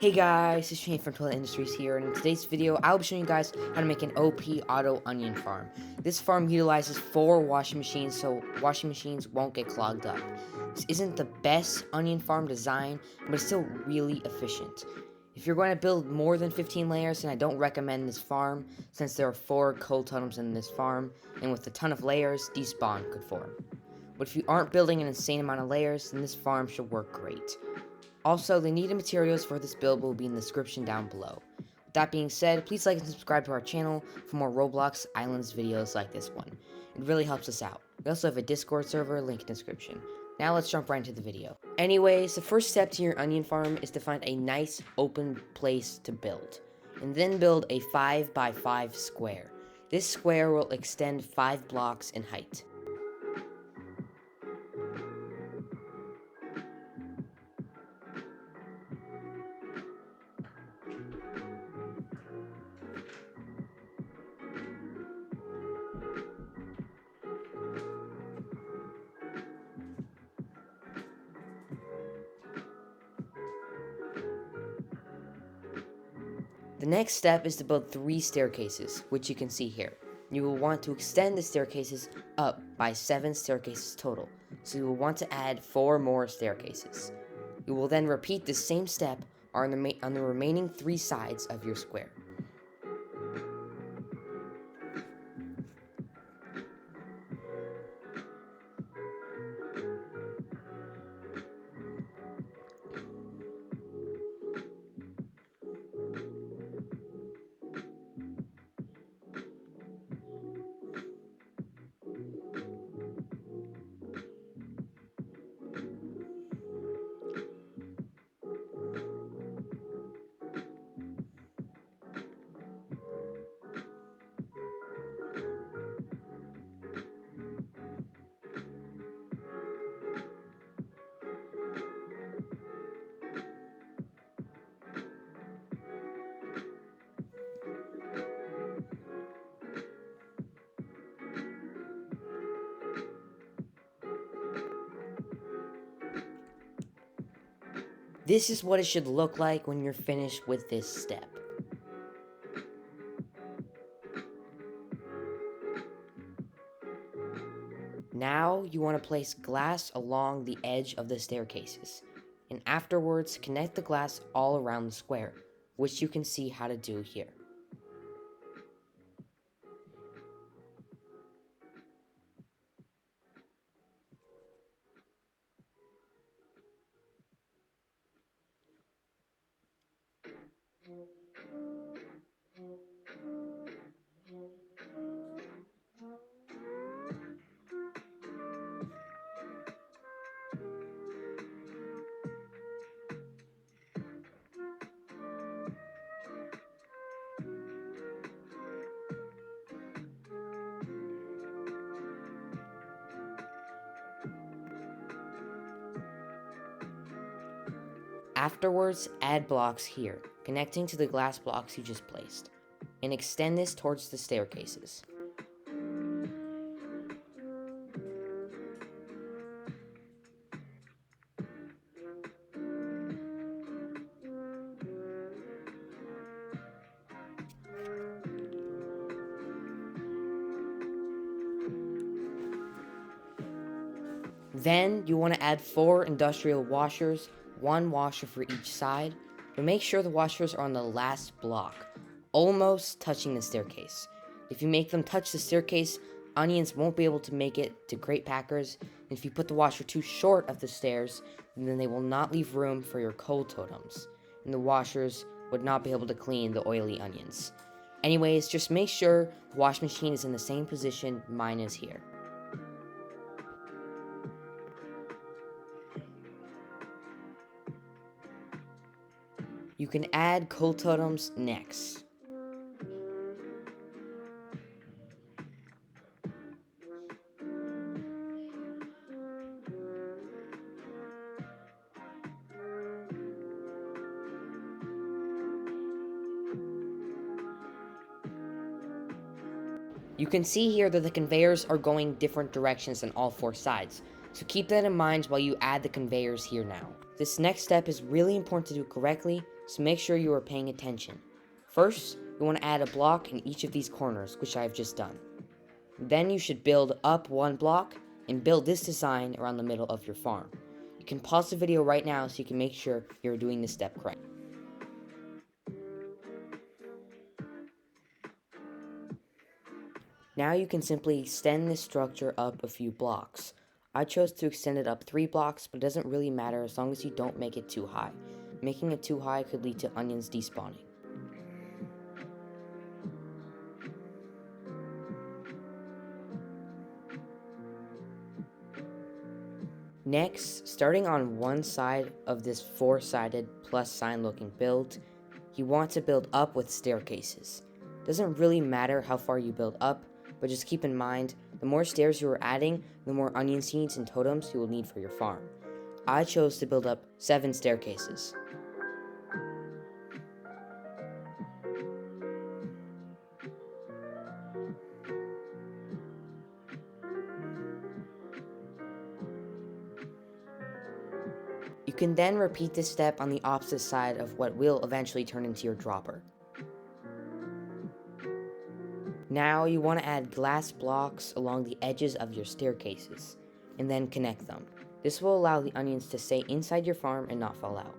Hey guys, it's Shane from Toilet Industries here, and in today's video, I'll be showing you guys how to make an OP auto onion farm. This farm utilizes 4 washing machines, so washing machines won't get clogged up. This isn't the best onion farm design, but it's still really efficient. If you're going to build more than 15 layers, then I don't recommend this farm, since there are 4 cold totems in this farm, and with a ton of layers, despawn could form. But if you aren't building an insane amount of layers, then this farm should work great. Also, the needed materials for this build will be in the description down below. With that being said, please like and subscribe to our channel for more Roblox Islands videos like this one. It really helps us out. We also have a Discord server, link in description. Now let's jump right into the video. Anyways, the first step to your onion farm is to find a nice open place to build, and then build a 5x5 square. This square will extend 5 blocks in height. The next step is to build 3 staircases, which you can see here. You will want to extend the staircases up by 7 staircases total, so you will want to add 4 more staircases. You will then repeat the same step on the remaining 3 sides of your square. This is what it should look like when you're finished with this step. Now you want to place glass along the edge of the staircases, and afterwards connect the glass all around the square, which you can see how to do here. Afterwards, add blocks here, connecting to the glass blocks you just placed, and extend this towards the staircases. Then, you want to add 4 industrial washers, 1 washer for each side, but make sure the washers are on the last block, almost touching the staircase. If you make them touch the staircase, onions won't be able to make it to crate packers, and if you put the washer too short of the stairs, then they will not leave room for your cold totems, and the washers would not be able to clean the oily onions. Anyways, just make sure the wash machine is in the same position mine is here. You can add cold totems next. You can see here that the conveyors are going different directions on all 4 sides, so keep that in mind while you add the conveyors here now. This next step is really important to do correctly, so make sure you are paying attention. First, you want to add a block in each of these corners, which I have just done. Then you should build up one block and build this design around the middle of your farm. You can pause the video right now so you can make sure you're doing this step correct. Now you can simply extend this structure up a few blocks. I chose to extend it up 3 blocks, but it doesn't really matter as long as you don't make it too high. Making it too high could lead to onions despawning. Next, starting on one side of this 4-sided plus sign looking build, you want to build up with staircases. Doesn't really matter how far you build up, but just keep in mind, the more stairs you are adding, the more onion seeds and totems you will need for your farm. I chose to build up 7 staircases. You can then repeat this step on the opposite side of what will eventually turn into your dropper. Now you want to add glass blocks along the edges of your staircases, and then connect them. This will allow the onions to stay inside your farm and not fall out.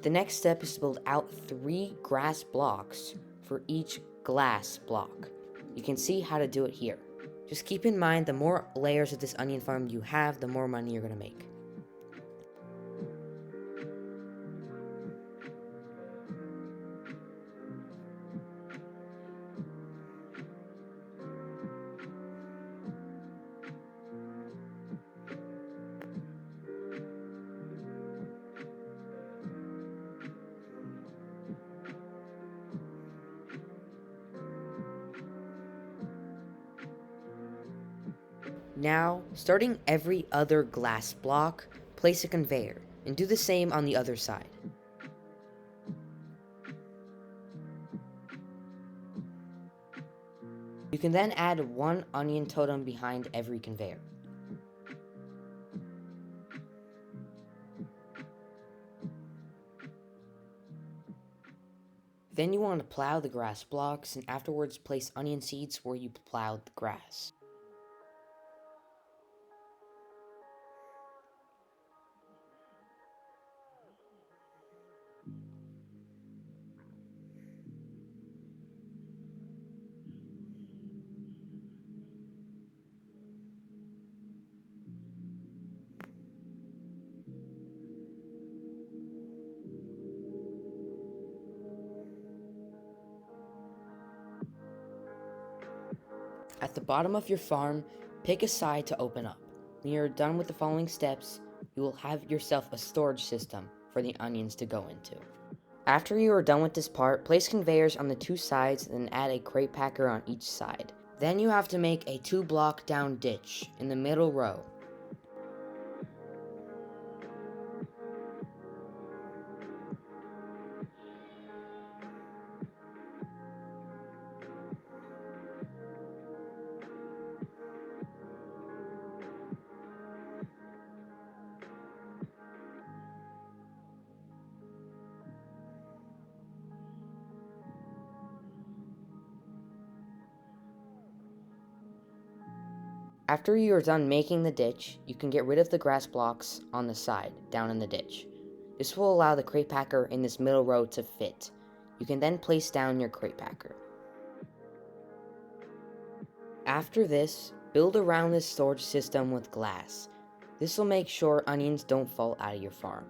The next step is to build out 3 grass blocks for each glass block. You can see how to do it here. Just keep in mind, the more layers of this onion farm you have, the more money you're going to make. Now, starting every other glass block, place a conveyor, and do the same on the other side. You can then add 1 onion totem behind every conveyor. Then you want to plow the grass blocks, and afterwards place onion seeds where you plowed the grass. At the bottom of your farm, pick a side to open up. When you're done with the following steps, you will have yourself a storage system for the onions to go into. After you are done with this part, place conveyors on the 2 sides and add a crate packer on each side. Then you have to make a 2-block down ditch in the middle row. After you are done making the ditch, you can get rid of the grass blocks on the side, down in the ditch. This will allow the crate packer in this middle row to fit. You can then place down your crate packer. After this, build around this storage system with glass. This will make sure onions don't fall out of your farm.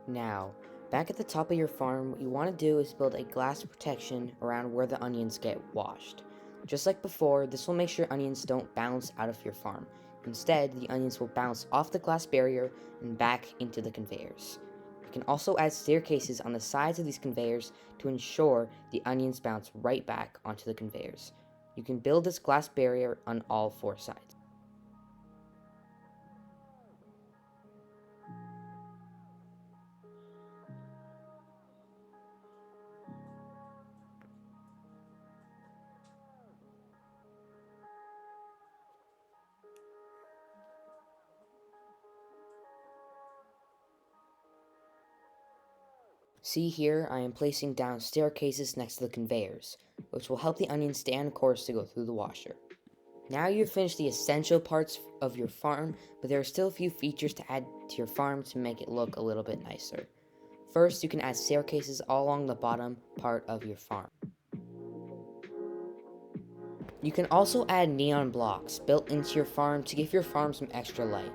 Now, back at the top of your farm, what you want to do is build a glass protection around where the onions get washed. Just like before, this will make sure onions don't bounce out of your farm. Instead, the onions will bounce off the glass barrier and back into the conveyors. You can also add staircases on the sides of these conveyors to ensure the onions bounce right back onto the conveyors. You can build this glass barrier on all 4 sides. See here, I am placing down staircases next to the conveyors, which will help the onions stay on course to go through the washer. Now you've finished the essential parts of your farm, but there are still a few features to add to your farm to make it look a little bit nicer. First, you can add staircases all along the bottom part of your farm. You can also add neon blocks built into your farm to give your farm some extra light.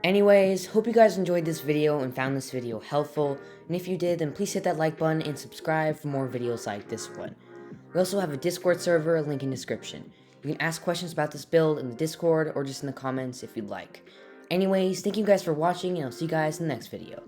Anyways, hope you guys enjoyed this video and found this video helpful, and if you did, then please hit that like button and subscribe for more videos like this one. We also have a Discord server, link in description. You can ask questions about this build in the Discord or just in the comments if you'd like. Anyways, thank you guys for watching, and I'll see you guys in the next video.